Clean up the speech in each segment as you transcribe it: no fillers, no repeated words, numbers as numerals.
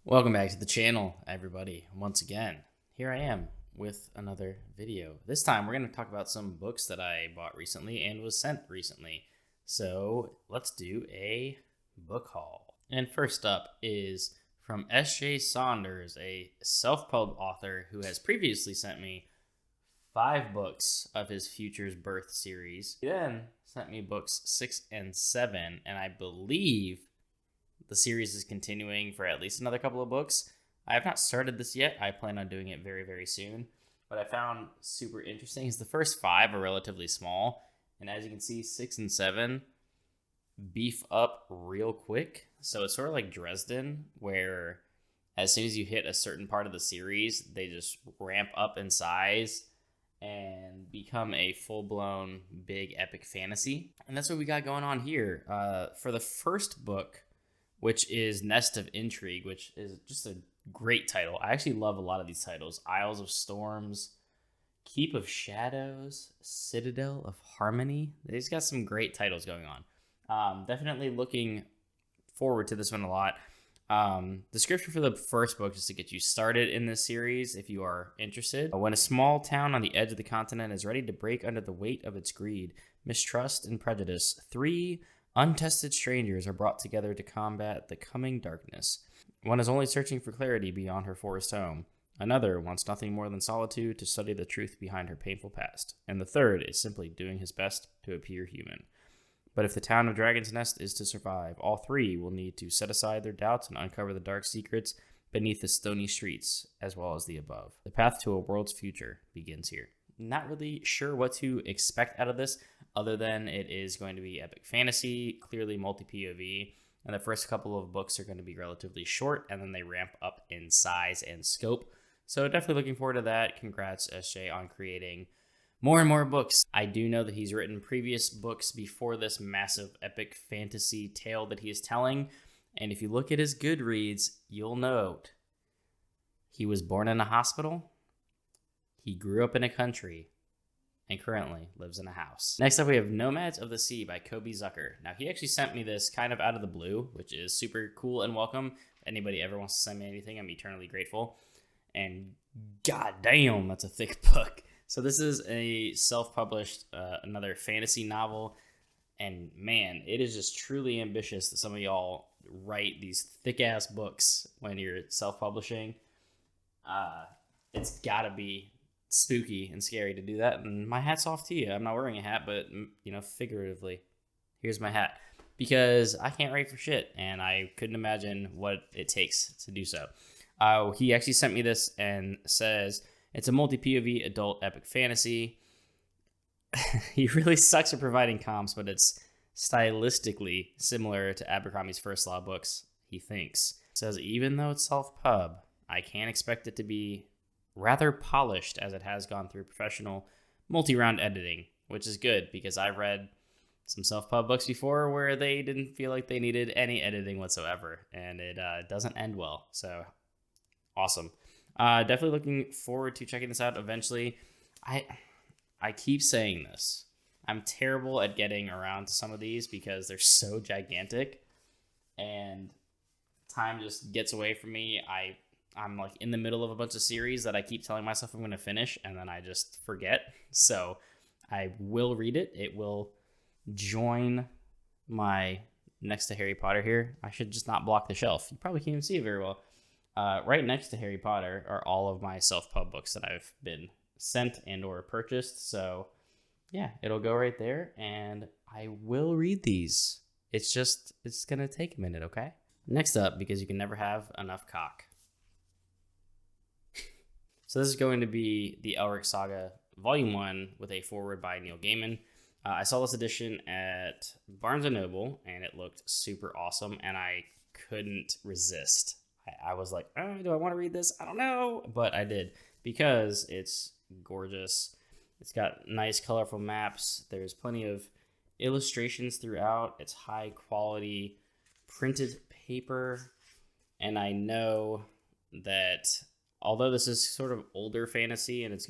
Welcome back to the channel, everybody. Once again, here I am with another video. This time we're going to talk about some books that I bought recently and was sent recently. So let's do a book haul. And first up is from S.J. Saunders, a self-pub author who has previously sent me 5 books of his Future's Birth series. He then sent me books 6 and 7, and I believe the series is continuing for at least another couple of books. I have not started this yet. I plan on doing it very, very soon. What I found super interesting is the first 5 are relatively small. And as you can see, 6 and 7 beef up real quick. So it's sort of like Dresden, where as soon as you hit a certain part of the series, they just ramp up in size and become a full-blown big epic fantasy. And that's what we got going on here. For the first book, which is Nest of Intrigue, which is just a great title. I actually love a lot of these titles. Isles of Storms, Keep of Shadows, Citadel of Harmony. They've got some great titles going on. Definitely looking forward to this one a lot. The scripture for the first book is to get you started in this series if you are interested. When a small town on the edge of the continent is ready to break under the weight of its greed, mistrust, and prejudice, 3 untested strangers are brought together to combat the coming darkness. One is only searching for clarity beyond her forest home. Another wants nothing more than solitude to study the truth behind her painful past. And the third is simply doing his best to appear human. But if the town of Dragon's Nest is to survive, all 3 will need to set aside their doubts and uncover the dark secrets beneath the stony streets, as well as the above. The path to a world's future begins here. Not really sure what to expect out of this, other than it is going to be epic fantasy, clearly multi-POV, and the first couple of books are going to be relatively short, and then they ramp up in size and scope. So definitely looking forward to that. Congrats, SJ, on creating more and more books. I do know that he's written previous books before this massive epic fantasy tale that he is telling, and if you look at his Goodreads, you'll note he was born in a hospital, he grew up in a country, and currently lives in a house. Next up, we have Nomads of the Sea by Kobe Zucker. Now, he actually sent me this kind of out of the blue, which is super cool and welcome. If anybody ever wants to send me anything, I'm eternally grateful. And goddamn, that's a thick book. So this is a self-published, another fantasy novel. And man, it is just truly ambitious that some of y'all write these thick-ass books when you're self-publishing. It's gotta be spooky and scary to do that, and my hat's off to you. I'm not wearing a hat, but figuratively, here's my hat, because I can't write for shit, and I couldn't imagine what it takes to do so. He actually sent me this and says it's a multi-POV adult epic fantasy. He really sucks at providing comps, but it's stylistically similar to Abercrombie's First Law books, he thinks. Says even though it's self-pub, I can't expect it to be rather polished, as it has gone through professional multi-round editing, which is good because I've read some self-pub books before where they didn't feel like they needed any editing whatsoever, and it doesn't end well. So awesome. Definitely looking forward to checking this out eventually. I keep saying this. I'm terrible at getting around to some of these because they're so gigantic and time just gets away from me. I'm like in the middle of a bunch of series that I keep telling myself I'm going to finish, and then I just forget. So I will read it. It will join my next to Harry Potter here. I should just not block the shelf. You probably can't even see it very well. Right next to Harry Potter are all of my self-pub books that I've been sent and or purchased. So yeah, it'll go right there, and I will read these. It's going to take a minute, okay? Next up, because you can never have enough cock. So this is going to be the Elric Saga Volume 1 with a foreword by Neil Gaiman. I saw this edition at Barnes & Noble, and it looked super awesome, and I couldn't resist. I was like, do I want to read this? I don't know, but I did because it's gorgeous. It's got nice, colorful maps. There's plenty of illustrations throughout. It's high quality printed paper, and I know that although this is sort of older fantasy and it's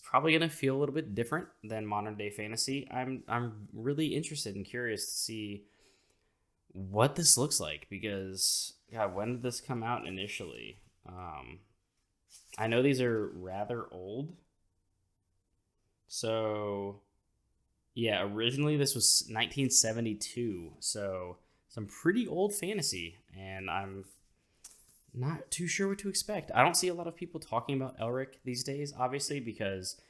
probably gonna feel a little bit different than modern day fantasy, I'm really interested and curious to see what this looks like, because God, when did this come out initially? I know these are rather old. So, yeah, originally this was 1972. So, some pretty old fantasy. And I'm not too sure what to expect. I don't see a lot of people talking about Elric these days, obviously, because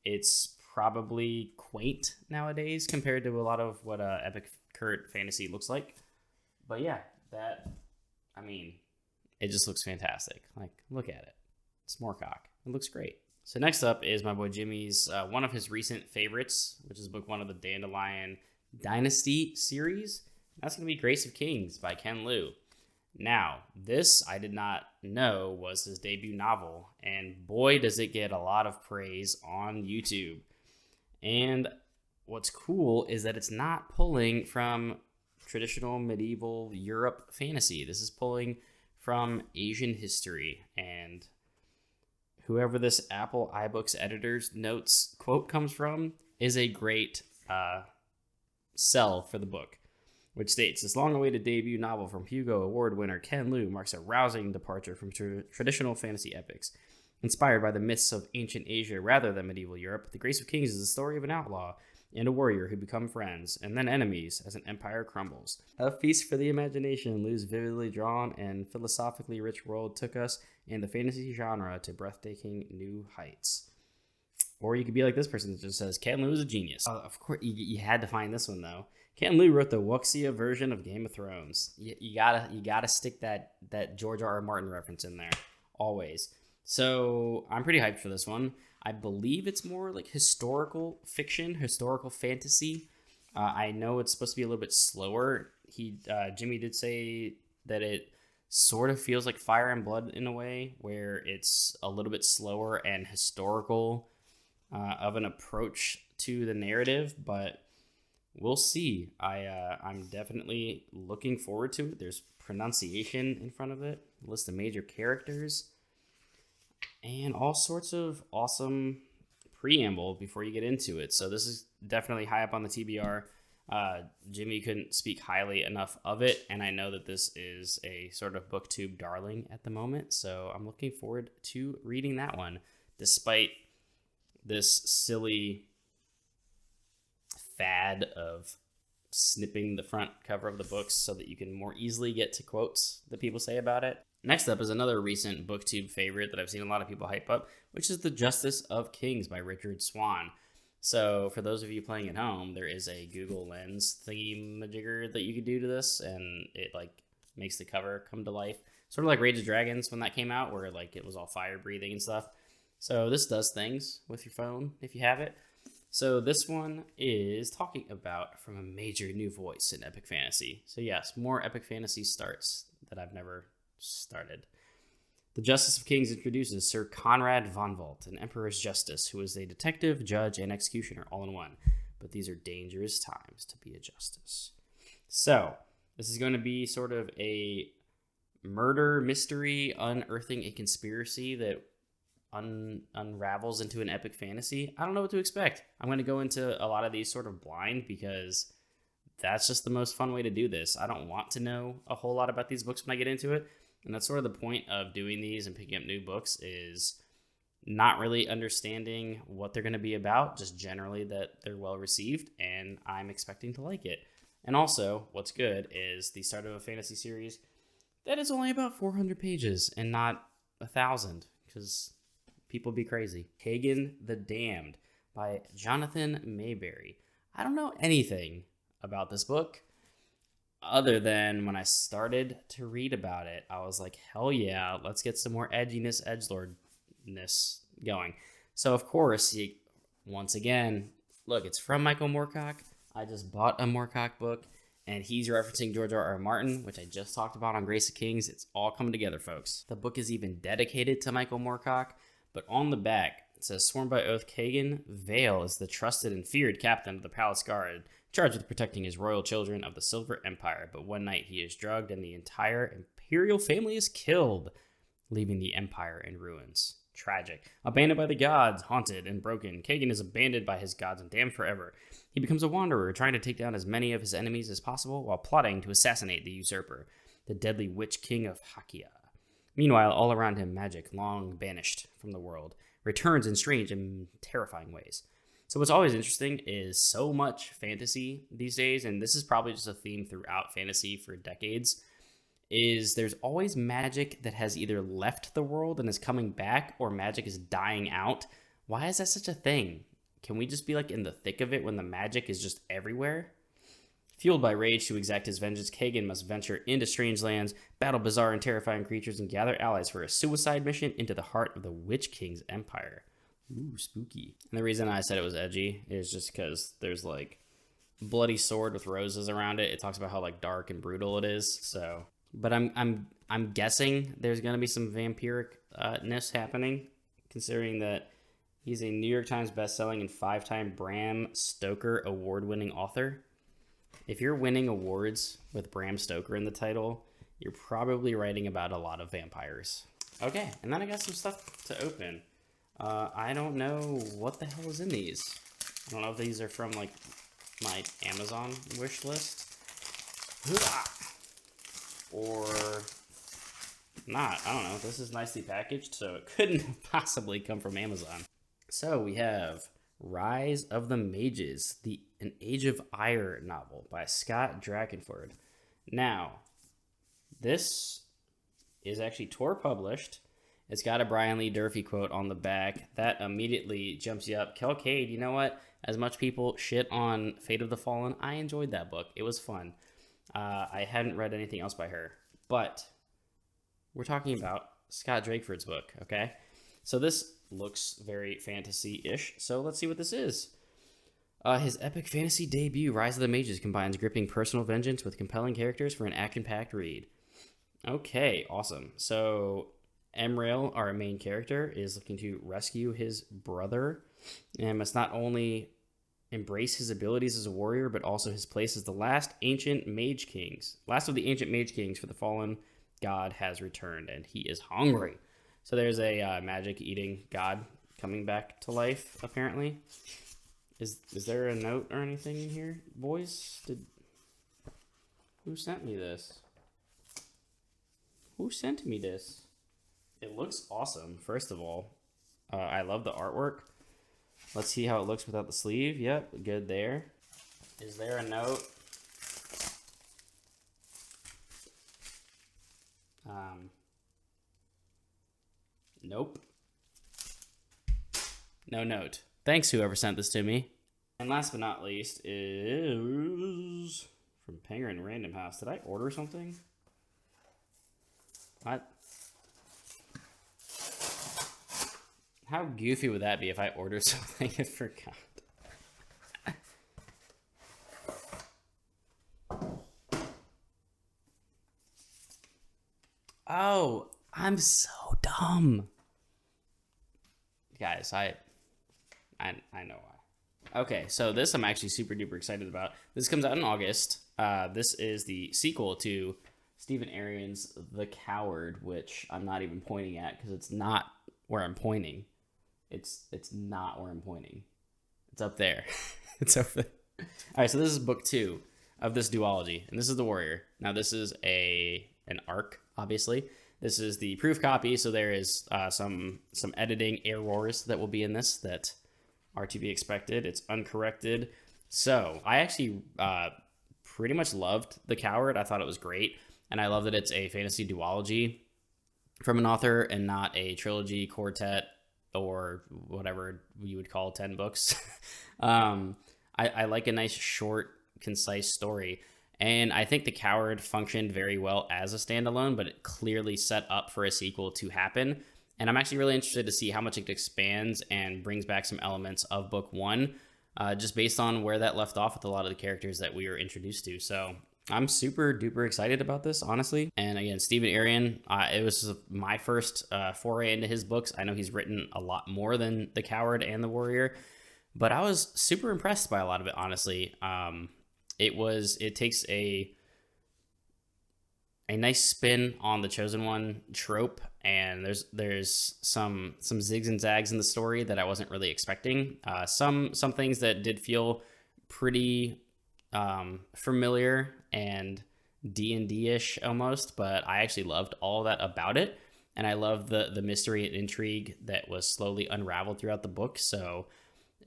it's probably quaint nowadays compared to a lot of what epic current fantasy looks like. But yeah, I mean, it just looks fantastic. Like, look at it. It's Moorcock. It looks great. So next up is my boy Jimmy's, one of his recent favorites, which is book one of the Dandelion Dynasty series. That's going to be Grace of Kings by Ken Liu. Now, this I did not know was his debut novel, and boy, does it get a lot of praise on YouTube. And what's cool is that it's not pulling from traditional medieval Europe fantasy. This is pulling from Asian history, and whoever this Apple iBooks editor's notes quote comes from is a great sell for the book, which states, this long-awaited debut novel from Hugo Award winner Ken Liu marks a rousing departure from traditional fantasy epics. Inspired by the myths of ancient Asia rather than medieval Europe, The Grace of Kings is the story of an outlaw and a warrior who become friends, and then enemies as an empire crumbles. A feast for the imagination, Liu's vividly drawn and philosophically rich world took us in the fantasy genre to breathtaking new heights. Or you could be like this person that just says, Ken Liu is a genius. Of course, you had to find this one, though. Ken Liu wrote the Wuxia version of Game of Thrones. You gotta stick that George R.R. Martin reference in there, always. So I'm pretty hyped for this one. I believe it's more like historical fiction, historical fantasy. I know it's supposed to be a little bit slower. Jimmy did say that it sort of feels like Fire and Blood in a way, where it's a little bit slower and historical of an approach to the narrative, but we'll see. I'm definitely looking forward to it. There's pronunciation in front of it, a list of major characters, and all sorts of awesome preamble before you get into it. So this is definitely high up on the TBR. Jimmy couldn't speak highly enough of it, and I know that this is a sort of booktube darling at the moment, so I'm looking forward to reading that one, despite this silly fad of snipping the front cover of the books so that you can more easily get to quotes that people say about it. Next up is another recent booktube favorite that I've seen a lot of people hype up, which is The Justice of Kings by Richard Swan. So for those of you playing at home, there is a Google Lens thingamajigger that you could do to this, and it like makes the cover come to life. Sort of like Rage of Dragons when that came out, where like it was all fire breathing and stuff. So this does things with your phone if you have it. So this one is talking about from a major new voice in epic fantasy. So yes, more epic fantasy starts that I've never started. The Justice of Kings introduces Sir Conrad von Volt, an emperor's justice who is a detective, judge, and executioner all in one. But these are dangerous times to be a justice. So this is going to be sort of a murder mystery unearthing a conspiracy that unravels into an epic fantasy. I don't know what to expect. I'm going to go into a lot of these sort of blind because that's just the most fun way to do this. I don't want to know a whole lot about these books when I get into it. And that's sort of the point of doing these and picking up new books, is not really understanding what they're going to be about, just generally that they're well received, and I'm expecting to like it. And also, what's good is the start of a fantasy series that is only about 400 pages and not 1,000, because people be crazy. Kagan the Damned by Jonathan Mayberry. I don't know anything about this book, other than when I started to read about it, I was like, hell yeah, let's get some more edginess, edgelordness going. So, of course, once again, look, it's from Michael Moorcock. I just bought a Moorcock book, and he's referencing George R.R. Martin, which I just talked about on Grace of Kings. It's all coming together, folks. The book is even dedicated to Michael Moorcock, but on the back, it says, sworn by oath, Kagan Vale is the trusted and feared captain of the palace guard, charged with protecting his royal children of the Silver Empire. But one night he is drugged and the entire imperial family is killed, leaving the empire in ruins. Tragic. Abandoned by the gods, haunted and broken, Kagan is abandoned by his gods and damned forever. He becomes a wanderer, trying to take down as many of his enemies as possible while plotting to assassinate the usurper. the deadly Witch King of Hakia. Meanwhile, all around him, magic, long banished from the world, returns in strange and terrifying ways. So what's always interesting is so much fantasy these days, and this is probably just a theme throughout fantasy for decades, is there's always magic that has either left the world and is coming back, or magic is dying out. Why is that such a thing? Can we just be like in the thick of it when the magic is just everywhere? Fueled by rage to exact his vengeance, Kagan must venture into strange lands, battle bizarre and terrifying creatures, and gather allies for a suicide mission into the heart of the Witch King's empire. Ooh, spooky. And the reason I said it was edgy is just because there's like bloody sword with roses around it. It talks about how like dark and brutal it is. So, but I'm guessing there's gonna be some vampiric-ness happening, considering that he's a New York Times bestselling and 5-time Bram Stoker award-winning author. If you're winning awards with Bram Stoker in the title, you're probably writing about a lot of vampires. Okay, and then I got some stuff to open. I don't know what the hell is in these. I don't know if these are from like my Amazon wish list or not. I don't know. This is nicely packaged, so it couldn't possibly come from Amazon. So we have Rise of the Mages, an Age of Ire novel by Scott Drakenford. Now, this is actually Tor published. It's got a Brian Lee Durfee quote on the back. That immediately jumps you up. Kelcade, you know what? As much people shit on Fate of the Fallen, I enjoyed that book. It was fun. I hadn't read anything else by her. But we're talking about Scott Drakeford's book, okay? So this looks very fantasy-ish. So let's see what this is. His epic fantasy debut, Rise of the Mages, combines gripping personal vengeance with compelling characters for an action-packed read. Okay, awesome. So Emrail, our main character, is looking to rescue his brother and must not only embrace his abilities as a warrior, but also his place as the last of the ancient mage kings for the fallen god has returned, and he is hungry. So there's a magic-eating god coming back to life, apparently. Is there a note or anything in here, boys? Who sent me this? Who sent me this? It looks awesome, first of all. I love the artwork. Let's see how it looks without the sleeve. Yep, good there. Is there a note? Nope. No note. Thanks, whoever sent this to me. And last but not least is from Penguin Random House. Did I order something? What? How goofy would that be if I ordered something and forgot? Oh, I'm so dumb. Guys, I know why. Okay, so this I'm actually super duper excited about. This comes out in August. This is the sequel to Stephen Arian's The Coward, which I'm not even pointing at because it's not where I'm pointing. It's not where I'm pointing. It's up there. It's over there. All right, so this is book 2 of this duology, and this is the Warrior. Now this is an arc, obviously. This is the proof copy, so there is some editing errors that will be in this that are to be expected. It's uncorrected. So I actually pretty much loved The Coward. I thought it was great, and I love that it's a fantasy duology from an author and not a trilogy, quartet, or whatever you would call 10 books. I like a nice, short, concise story. And I think The Coward functioned very well as a standalone, but it clearly set up for a sequel to happen. And I'm actually really interested to see how much it expands and brings back some elements of book 1, just based on where that left off with a lot of the characters that we were introduced to. So I'm super duper excited about this, honestly. And again, Stephen Arian, it was my first foray into his books. I know he's written a lot more than The Coward and The Warrior, but I was super impressed by a lot of it, honestly. It takes a nice spin on the Chosen One trope, and there's some zigs and zags in the story that I wasn't really expecting. Some things that did feel pretty familiar and D&D-ish almost, but I actually loved all that about it. And I love the mystery and intrigue that was slowly unraveled throughout the book. So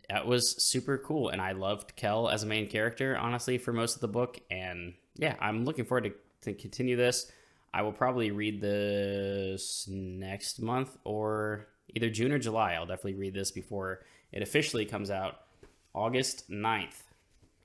that was super cool. And I loved Kel as a main character, honestly, for most of the book. And yeah, I'm looking forward to continue this. I will probably read this next month, or either June or July. I'll definitely read this before it officially comes out August 9th,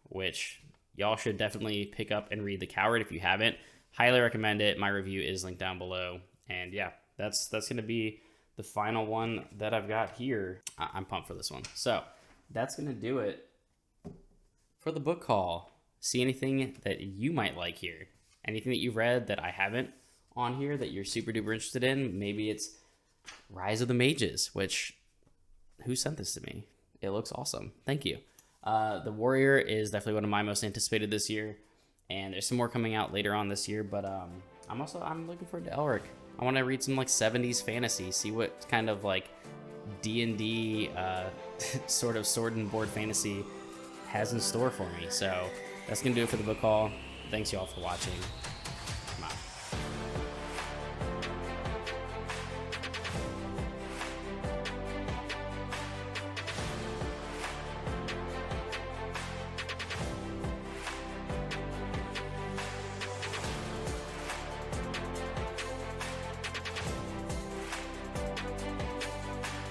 which y'all should definitely pick up and read The Coward if you haven't. Highly recommend it. My review is linked down below. And yeah, that's going to be the final one that I've got here. I'm pumped for this one. So that's going to do it for the book haul. See anything that you might like here? Anything that you've read that I haven't on here that you're super duper interested in? Maybe it's Rise of the Mages, which, who sent this to me? It looks awesome. Thank you. The Warrior is definitely one of my most anticipated this year, and there's some more coming out later on this year, but I'm looking forward to Elric. I want to read some like 70s fantasy, see what kind of like D&D sort of sword and board fantasy has in store for me. So that's gonna do it for the book haul. Thanks y'all for watching.